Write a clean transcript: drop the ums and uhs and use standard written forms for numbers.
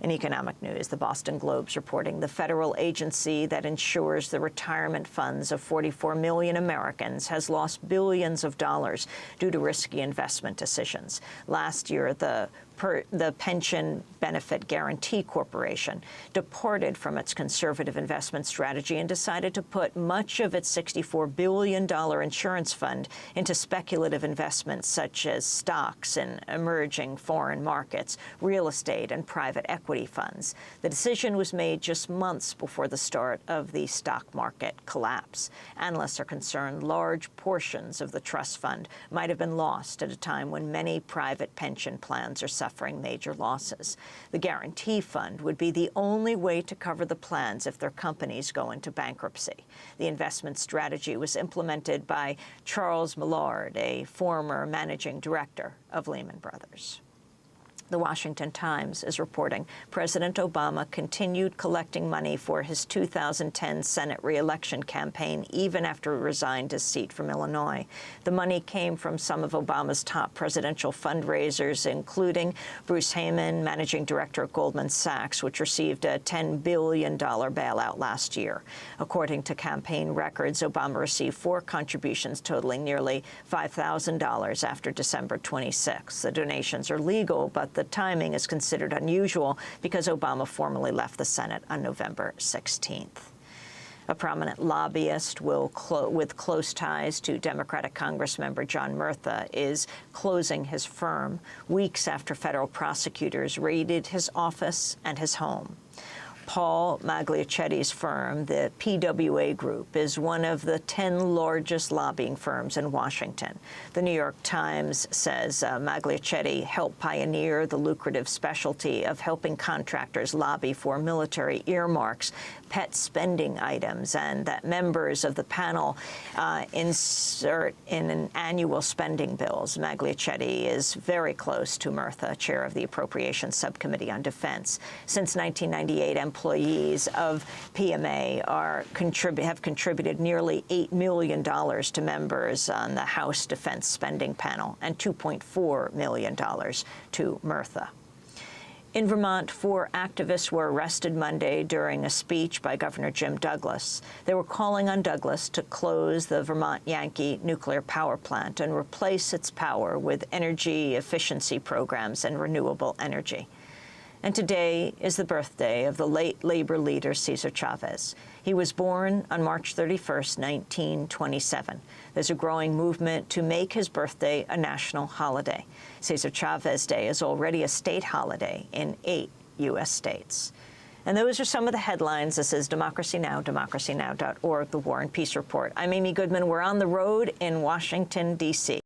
In economic news, the Boston Globe's reporting the federal agency that ensures the retirement funds of 44 million Americans has lost billions of dollars due to risky investment decisions. Last year, the Pension Benefit Guaranty Corporation departed from its conservative investment strategy and decided to put much of its $64 billion insurance fund into speculative investments such as stocks in emerging foreign markets, real estate, and private equity funds. The decision was made just months before the start of the stock market collapse. Analysts are concerned large portions of the trust fund might have been lost at a time when many private pension plans are suffering major losses. The Guarantee Fund would be the only way to cover the plans if their companies go into bankruptcy. The investment strategy was implemented by Charles Millard, a former managing director of Lehman Brothers. The Washington Times is reporting President Obama continued collecting money for his 2010 Senate re-election campaign even after he resigned his seat from Illinois. The money came from some of Obama's top presidential fundraisers, including Bruce Heyman, managing director of Goldman Sachs, which received a $10 billion bailout last year. According to campaign records, Obama received 4 contributions totaling nearly $5,000 after December 26. The donations are legal, but the timing is considered unusual because Obama formally left the Senate on November 16th. A prominent lobbyist with close ties to Democratic Congressmember John Murtha is closing his firm weeks after federal prosecutors raided his office and his home. Paul Magliacetti's firm, the PWA Group, is one of the 10 largest lobbying firms in Washington. The New York Times says Magliacetti helped pioneer the lucrative specialty of helping contractors lobby for military earmarks, pet spending items, and that members of the panel insert in an annual spending bills. Magliacetti is very close to Murtha, chair of the Appropriations Subcommittee on Defense. Since 1998, employees of PMA have contributed nearly $8 million to members on the House Defense Spending Panel and $2.4 million to Murtha. In Vermont, 4 activists were arrested Monday during a speech by Governor Jim Douglas. They were calling on Douglas to close the Vermont Yankee nuclear power plant and replace its power with energy efficiency programs and renewable energy. And today is the birthday of the late labor leader César Chávez. He was born on March 31st, 1927. There's a growing movement to make his birthday a national holiday. César Chávez Day is already a state holiday in 8 U.S. states. And those are some of the headlines. This is Democracy Now!, democracynow.org, The War and Peace Report. I'm Amy Goodman. We're on the road in Washington, D.C.